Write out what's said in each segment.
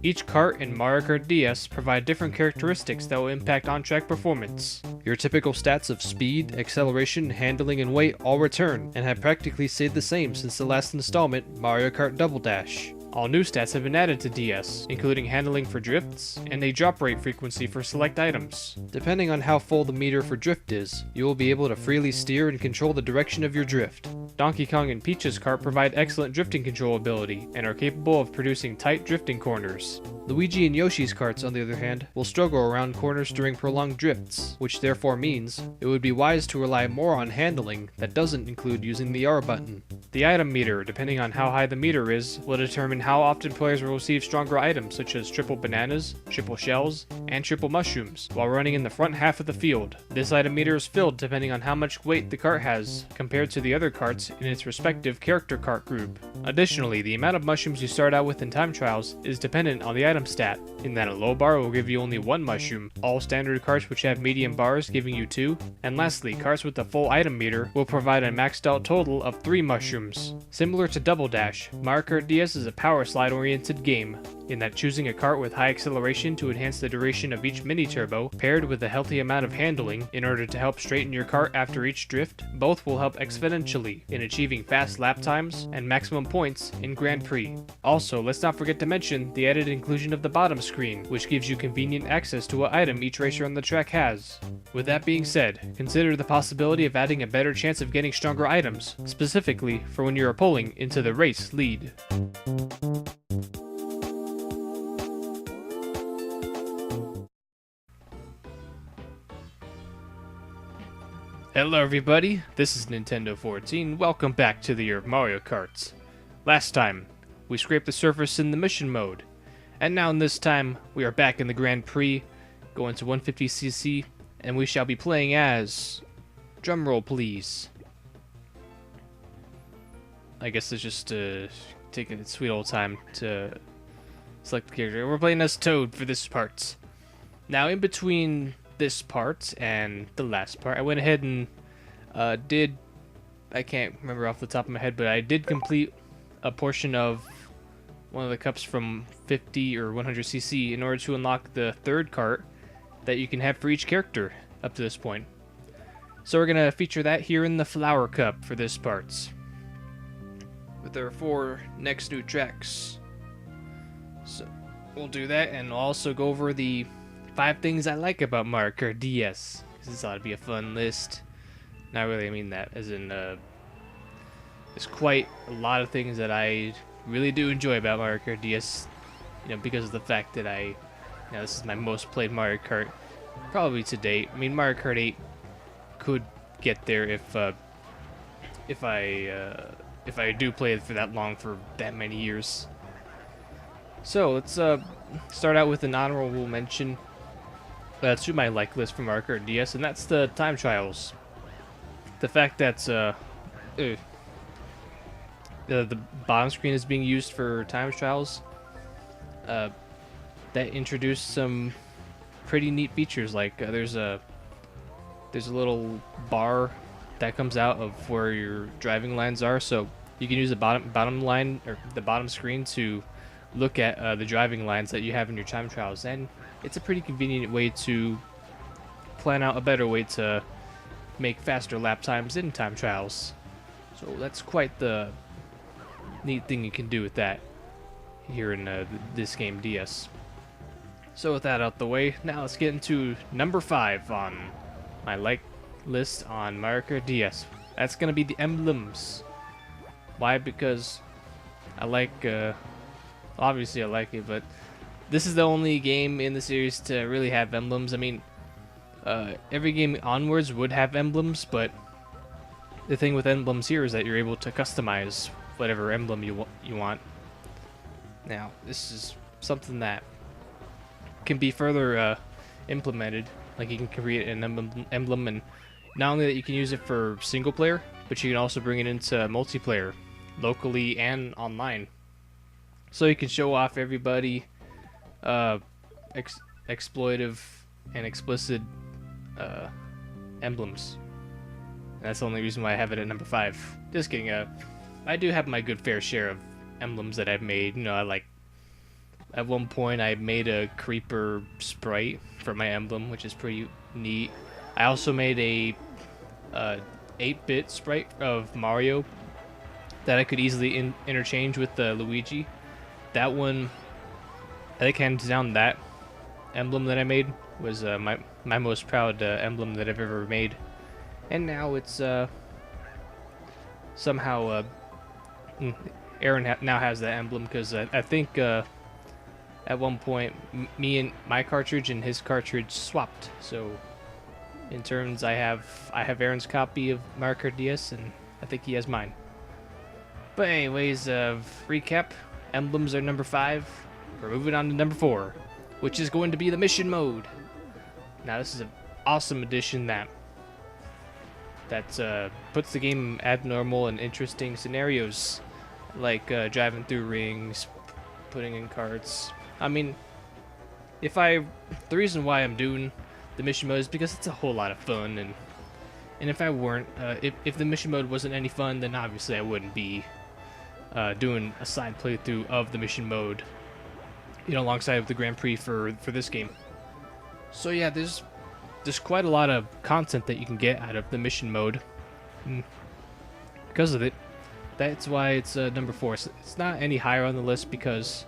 Each kart in Mario Kart DS provide different characteristics that will impact on-track performance. Your typical stats of speed, acceleration, handling, and weight all return, and have practically stayed the same since the last installment, Mario Kart Double Dash. All new stats have been added to DS, including handling for drifts, and a drop rate frequency for select items. Depending on how full the meter for drift is, you will be able to freely steer and control the direction of your drift. Donkey Kong and Peach's kart provide excellent drifting control ability, and are capable of producing tight drifting corners. Luigi and Yoshi's karts, on the other hand, will struggle around corners during prolonged drifts, which therefore means it would be wise to rely more on handling that doesn't include using the R button. The item meter, depending on how high the meter is, will determine how often players will receive stronger items such as triple bananas, triple shells, and triple mushrooms while running in the front half of the field. This item meter is filled depending on how much weight the kart has compared to the other karts in its respective character kart group. Additionally, the amount of mushrooms you start out with in time trials is dependent on the item stat, in that a low bar will give you only 1 mushroom, all standard karts which have medium bars giving you 2, and lastly, karts with a full item meter will provide a maxed out total of 3 mushrooms. Similar to Double Dash, Mario Kart DS is a power slide oriented game, in that choosing a kart with high acceleration to enhance the duration of each mini turbo, paired with a healthy amount of handling in order to help straighten your kart after each drift, both will help exponentially in achieving fast lap times and maximum points in Grand Prix. Also, let's not forget to mention the added inclusion of the bottom screen, which gives you convenient access to what item each racer on the track has. With that being said, consider the possibility of adding a better chance of getting stronger items, specifically for when you are pulling into the race lead. Hello everybody, this is Nintendo 14, welcome back to the year of Mario Karts. Last time, we scraped the surface in the mission mode, and now in this time, we are back in the Grand Prix, going to 150cc, and we shall be playing as... drumroll please. I guess it's just taking its sweet old time to select the character. We're playing as Toad for this part. Now in between this part and the last part, I went ahead and I can't remember off the top of my head, but I did complete a portion of one of the cups from 50 or 100cc in order to unlock the third cart that you can have for each character up to this point. So we're gonna feature that here in the flower cup for this part, with our 4 next new tracks. So we'll do that, and we'll also go over the 5 things I like about Mario Kart DS, because this ought to be a fun list. Not really, I mean that, as in, there's quite a lot of things that I really do enjoy about Mario Kart DS, because of the fact that this is my most played Mario Kart, probably to date. I mean, Mario Kart 8 could get there if I do play it for that long, for that many years. So let's start out with an honorable mention to my like list from Mario Kart DS, and that's the time trials. The fact that the bottom screen is being used for time trials, that introduced some pretty neat features. Like there's a little bar that comes out of where your driving lines are, so you can use the bottom line, or the bottom screen, to look at the driving lines that you have in your time trials, and it's a pretty convenient way to plan out a better way to make faster lap times in time trials. So that's quite the neat thing you can do with that here in this game DS. So with that out the way, now let's get into number 5 on my like list on Mario Kart DS. That's gonna be the emblems. Why? Because I like, obviously I like it, but this is the only game in the series to really have emblems. I mean, every game onwards would have emblems, but the thing with emblems here is that you're able to customize whatever emblem you want. Now, this is something that can be further implemented. Like, you can create an emblem, and not only that you can use it for single player, but you can also bring it into multiplayer, locally and online. So you can show off everybody exploitive and explicit emblems. And that's the only reason why I have it at number 5. Just kidding. I do have my good fair share of emblems that I've made. I like At one point, I made a creeper sprite for my emblem, which is pretty neat. I also made a 8-bit sprite of Mario that I could easily interchange with Luigi. That one, I think hands down, that emblem that I made was my most proud emblem that I've ever made. And now it's somehow Aaron now has that emblem because I think at one point me and my cartridge and his cartridge swapped. So in turns, I have Aaron's copy of Mario Kart DS, and I think he has mine. But anyways, recap. Emblems are number 5. We're moving on to number 4, which is going to be the mission mode. Now this is an awesome addition that puts the game in abnormal and interesting scenarios, like driving through rings, putting in carts. I mean, the reason why I'm doing the mission mode is because it's a whole lot of fun, and if I weren't, if the mission mode wasn't any fun, then obviously I wouldn't be doing a side playthrough of the mission mode, alongside with the Grand Prix for this game. So yeah, there's quite a lot of content that you can get out of the mission mode. Because of it, that's why it's number 4. It's not any higher on the list because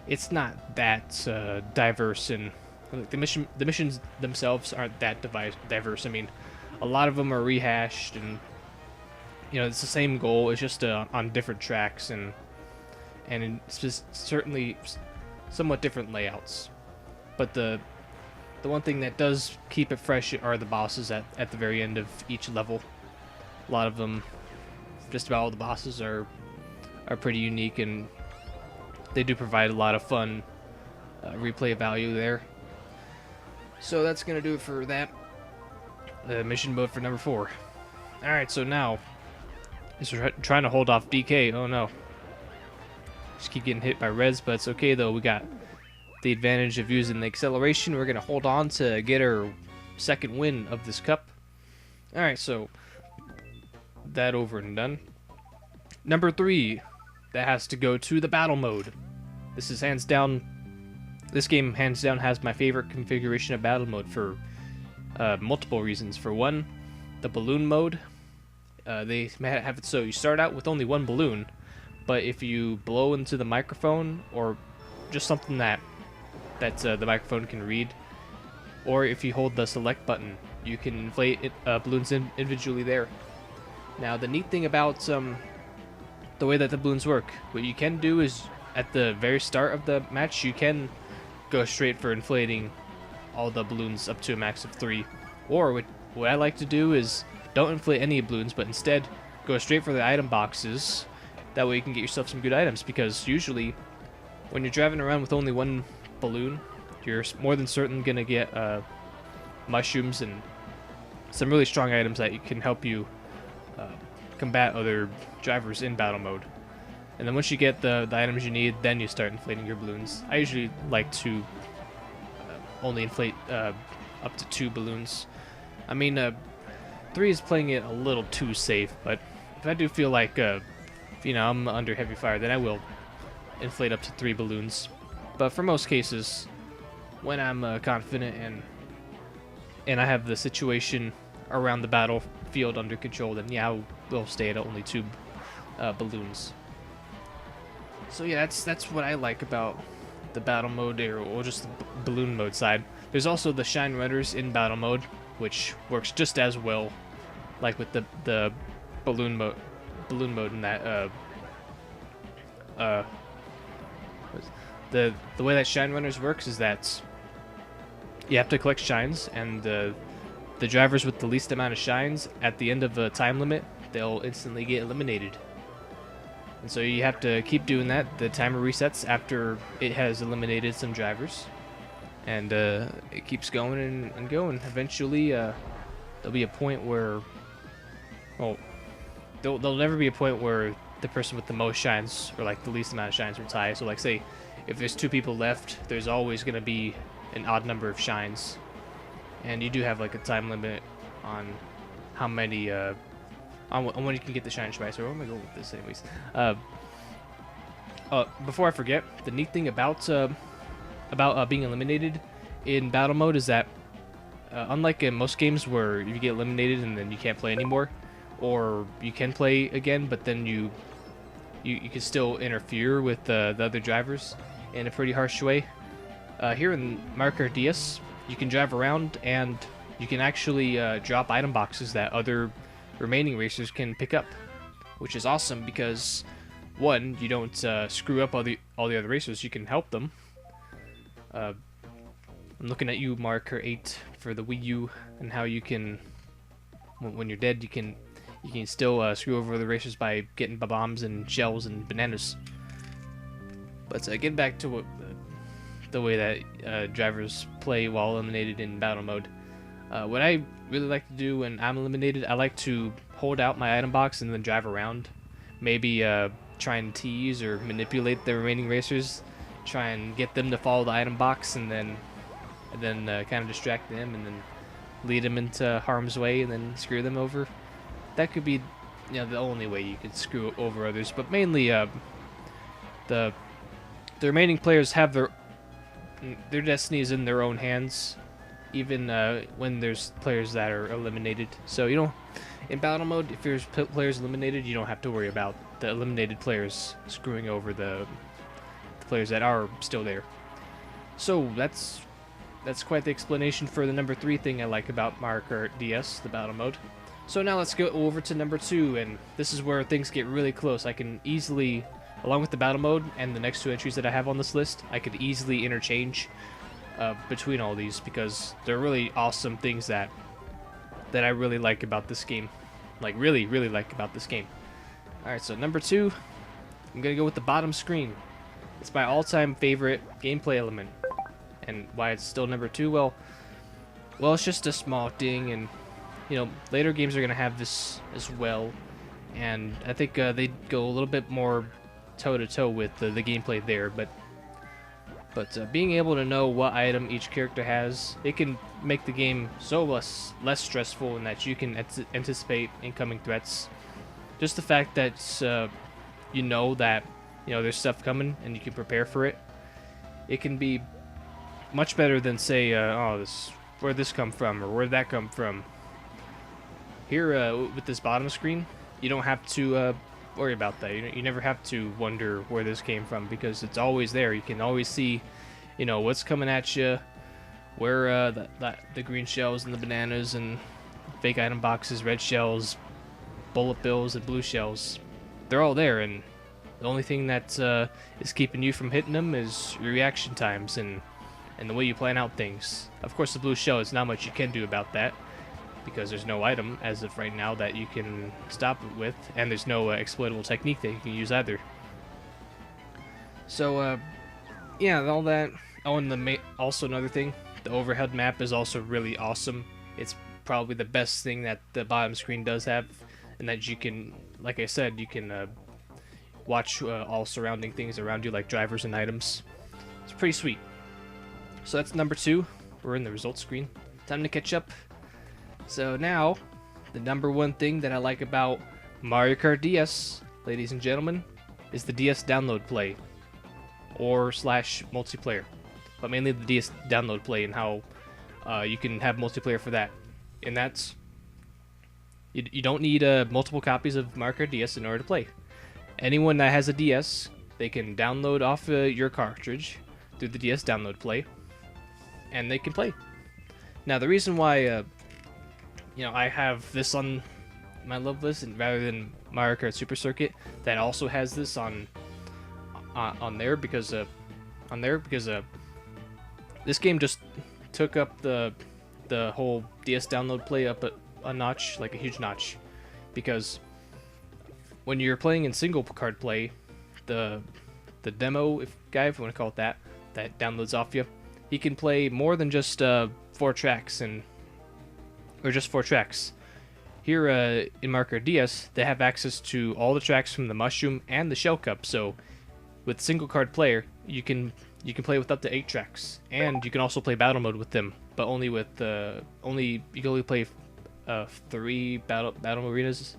it's not that diverse, and the missions themselves aren't that diverse. I mean, a lot of them are rehashed, and it's the same goal. It's just on different tracks and certainly somewhat different layouts. But the one thing that does keep it fresh are the bosses at the very end of each level. A lot of them, just about all the bosses are pretty unique, and they do provide a lot of fun replay value there. So that's gonna do it for that. The mission mode for number 4. Alright, so now is trying to hold off DK. Oh no. Just keep getting hit by reds, but it's okay though. We got the advantage of using the acceleration. We're gonna hold on to get our second win of this cup. Alright, so that over and done. Number 3, that has to go to the battle mode. This game hands down has my favorite configuration of battle mode for multiple reasons. For one, the balloon mode. They have it so you start out with only one balloon, but if you blow into the microphone, or just something that the microphone can read, or if you hold the select button, you can inflate balloons individually there. Now the neat thing about the way that the balloons work, what you can do is at the very start of the match, you can go straight for inflating all the balloons up to a max of 3. Or what I like to do is don't inflate any balloons, but instead go straight for the item boxes. That way you can get yourself some good items, because usually when you're driving around with only one balloon, you're more than certain gonna get mushrooms and some really strong items that can help you combat other drivers in battle mode. And then once you get the items you need, then you start inflating your balloons. I usually like to only inflate up to 2 balloons. I mean, 3 is playing it a little too safe, but if I do feel like I'm under heavy fire, then I will inflate up to 3 balloons. But for most cases, when I'm confident and I have the situation around the battlefield under control, then yeah, we'll stay at only 2 balloons. So yeah, that's what I like about the battle mode, or just the balloon mode side. There's also the shine runners in battle mode, which works just as well, like with the balloon mode in that the way that shine runners works is that you have to collect shines, and the drivers with the least amount of shines at the end of a time limit, they'll instantly get eliminated. And so you have to keep doing that. The timer resets after it has eliminated some drivers, and it keeps going and going. Eventually, there'll be a point where, well, there'll never be a point where the person with the most shines, or like the least amount of shines, will tie. So like, say if there's 2 people left, there's always going to be an odd number of shines, and you do have like a time limit on how many on when you can get the shine spice. Or where am I going with this anyways? Before I forget, the neat thing about about being eliminated in battle mode is that unlike in most games where you get eliminated and then you can't play anymore, or you can play again, but then you can still interfere with the other drivers in a pretty harsh way. Here in Mario Kart DS, you can drive around and you can actually drop item boxes that other remaining racers can pick up, which is awesome because one, you don't screw up all the other racers. You can help them. I'm looking at you, Mario Kart 8 for the Wii U, and how you can, when you're dead, you can still screw over the racers by getting bombs and shells and bananas. But getting back to what, the way that drivers play while eliminated in battle mode. What I really like to do when I'm eliminated, I like to hold out my item box and then drive around. Maybe try and tease or manipulate the remaining racers, try and get them to follow the item box, and then kind of distract them, and then lead them into harm's way, and then screw them over. That could be, the only way you could screw over others. But mainly, the remaining players have their destiny is in their own hands, even when there's players that are eliminated. So in battle mode, if there's players eliminated, you don't have to worry about the eliminated players screwing over the players that are still there. So that's quite the explanation for the number 3 thing I like about Mario Kart DS, the battle mode. So now let's go over to number 2, and this is where things get really close. I can easily, along with the battle mode and the next 2 entries that I have on this list, I could easily interchange between all these because they're really awesome things that I really like about this game. Like, really, really like about this game. Alright, so number 2, I'm going to go with the bottom screen. It's my all-time favorite gameplay element. And why it's still number 2? Well, it's just a small thing, and later games are going to have this as well. And I think they go a little bit more toe-to-toe with the gameplay there, but being able to know what item each character has, it can make the game so less stressful in that you can anticipate incoming threats. Just the fact that that there's stuff coming and you can prepare for it, it can be much better than say, where'd this come from, or where'd that come from. Here with this bottom screen, you don't have to worry about that. You never have to wonder where this came from because it's always there. You can always see, what's coming at you, where the green shells and the bananas and fake item boxes, red shells, bullet bills, and blue shells. They're all there, and the only thing that is keeping you from hitting them is your reaction times and the way you plan out things. Of course, the blue shell, is not much you can do about that, because there's no item as of right now that you can stop it with, and there's no exploitable technique that you can use either. So, yeah, all that. Oh, and also another thing, the overhead map is also really awesome. It's probably the best thing that the bottom screen does have, and that you can, like I said, you can watch all surrounding things around you, like drivers and items. It's pretty sweet. So that's number 2. We're in the results screen. Time to catch up. So now, the number 1 thing that I like about Mario Kart DS, ladies and gentlemen, is the DS download play, or / multiplayer, but mainly the DS download play and how you can have multiplayer for that. And that's, you don't need multiple copies of Mario Kart DS in order to play. Anyone that has a DS, they can download off your cartridge through the DS download play, and they can play. Now, the reason why I have this on my love list, and rather than Mario Kart Super Circuit that also has this on there, because this game just took up the whole DS download play up a notch, like a huge notch, because when you're playing in single card play, the demo guy, if you want to call it that downloads off you, he can play more than just 4 tracks or just 4 tracks. Here in Mario Kart DS, they have access to all the tracks from the Mushroom and the Shell Cup. So with single card player, you can play with up to 8 tracks, and you can also play battle mode with them, but only with you can only play 3 battle arenas,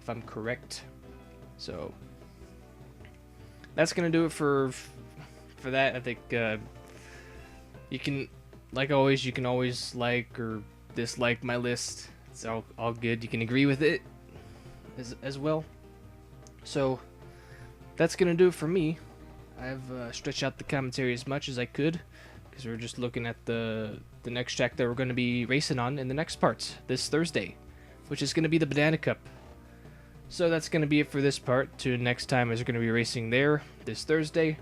if I'm correct. So that's gonna do it for that. I think You can, like always, you can always like or dislike my list. It's all good. You can agree with it as well. So that's gonna do it for me. I've stretched out the commentary as much as I could because we're just looking at the next track that we're going to be racing on in the next parts this Thursday, which is going to be the Banana Cup. So that's going to be it for this part. To next time is we're going to be racing there this Thursday,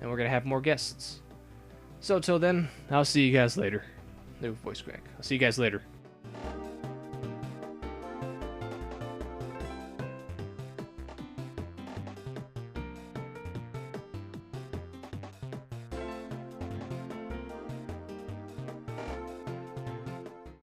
and we're going to have more guests. So till then, I'll see you guys later. No voice crack. I'll see you guys later.